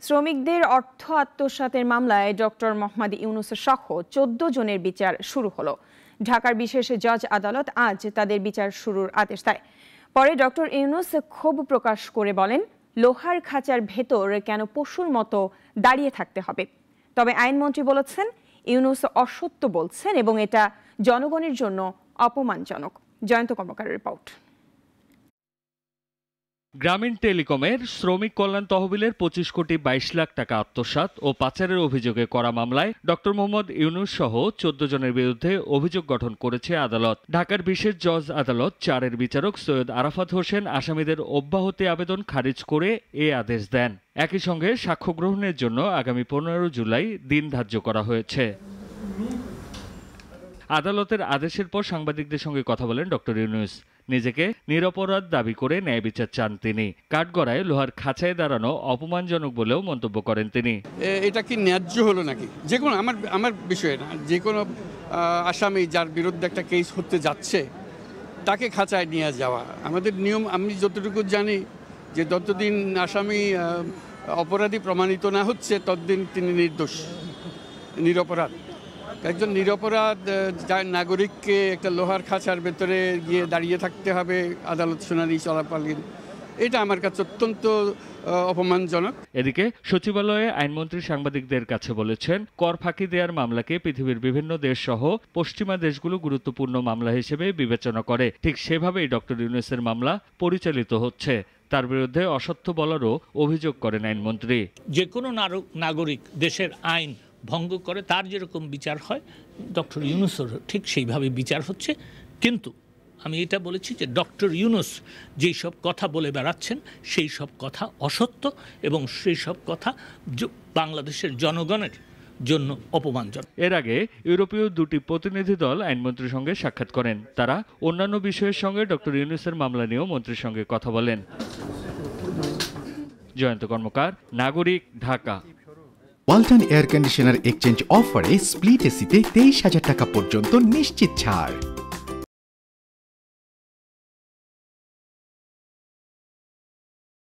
শ্রমিকদের অর্থ আত্মসাতের মামলায় ডক্টর মোহাম্মদ ইউনূস সহ ১৪ জনের বিচার শুরু হলো। ঢাকার বিশেষ জজ আদালত আজ তাদের বিচার শুরুর আদেশ দেয়। পরে ডক্টর ইউনূস ক্ষোভ প্রকাশ করে বলেন, লোহার খাঁচার ভেতর কেন পশুর মতো দাঁড়িয়ে থাকতে হবে। তবে আইনমন্ত্রী বলেছেন, ইউনূস অসত্য বলছেন এবং এটা জনগণের জন্য অপমানজনক। জয়ন্ত কর্মকারের রিপোর্ট। গ্রামীণ টেলিকমের শ্রমিক কল্যাণ তহবিলের ২৫ কোটি ২২ লাখ টাকা আত্মসাৎ ও পাচারের অভিযোগে করা মামলায় ডক্টর মোহাম্মদ ইউনূস সহ ১৪ জনের বিরুদ্ধে অভিযোগ গঠন করেছে আদালত। ঢাকার বিশেষ জজ আদালত ৪-এর বিচারক সৈয়দ আরাফাত হোসেন আসামিদের অব্যাহতি আবেদন খারিজ করে এ আদেশ দেন। একই সঙ্গে সাক্ষ্য গ্রহণের জন্য আগামী ১৫ জুলাই দিন ধার্য করা হয়েছে। আদালতের আদেশের পর সাংবাদিকদের সঙ্গে কথা বলেন ডক্টর ইউনূস। নিজেকে নিরপরাধ দাবি করে ন্যায় বিচার চান তিনি। কাঠগড়ায় লোহার খাঁচায় দাঁড়ানো অপমানজনক বলেও মন্তব্য করেন তিনি। এটা কি ন্যায্য হলো নাকি? যে কোনো আমার বিষয়ে না, যে কোনো আসামি যার বিরুদ্ধে একটা কেস হতে যাচ্ছে তাকে খাঁচায় নিয়ে যাওয়া আমাদের নিয়ম। আমি যতটুকু জানি যে যতদিন আসামি অপরাধী প্রমাণিত না হচ্ছে ততদিন তিনি নির্দোষ, নিরপরাধ। একজন নিরপরাধ নাগরিককে একটা লোহার খাঁচার ভেতরে গিয়ে দাঁড়িয়ে থাকতে হবে আদালত শুনানি চলাকালীন, এটা আমার কাছে অত্যন্ত অপমানজনক। এদিকে সচিবালয়ে আইনমন্ত্রী সাংবাদিকদের কাছে বলেছেন, কর ফাঁকি দেওয়ার মামলাকে পৃথিবীর বিভিন্ন দেশ সহ পশ্চিমা দেশগুলো গুরুত্বপূর্ণ মামলা হিসেবে বিবেচনা করে। ঠিক সেভাবেই ডক্টর ইউনূসের মামলা পরিচালিত হচ্ছে। তার বিরুদ্ধে অসত্য বলারও অভিযোগ করেন আইনমন্ত্রী। যে কোনো নাগরিক দেশের আইন ভঙ্গ করে তার যেরকম বিচার হয় ডক্টর ইউনূসের ঠিক সেইভাবে বিচার হচ্ছে। কিন্তু আমি এটা বলেছি যে ডক্টর ইউনূস যেই সব কথা বলে বেড়াচ্ছেন সেই সব কথা অসত্য এবং সেই সব কথা বাংলাদেশের জনগণের জন্য অপমানজনক। এর আগে ইউরোপীয় দুটি প্রতিনিধি দল আইনমন্ত্রীর সঙ্গে সাক্ষাৎ করেন। তারা অন্যান্য বিষয়ের সঙ্গে ডক্টর ইউনূসের মামলা নিয়েও মন্ত্রীর সঙ্গে কথা বলেন। জয়ন্ত কর্মকার, নাগরিক, Dhaka. Walton air conditioner exchange অফারে স্প্লিট এসিতে ২৩,০০০ টাকা পর্যন্ত নিশ্চিত ছাড়।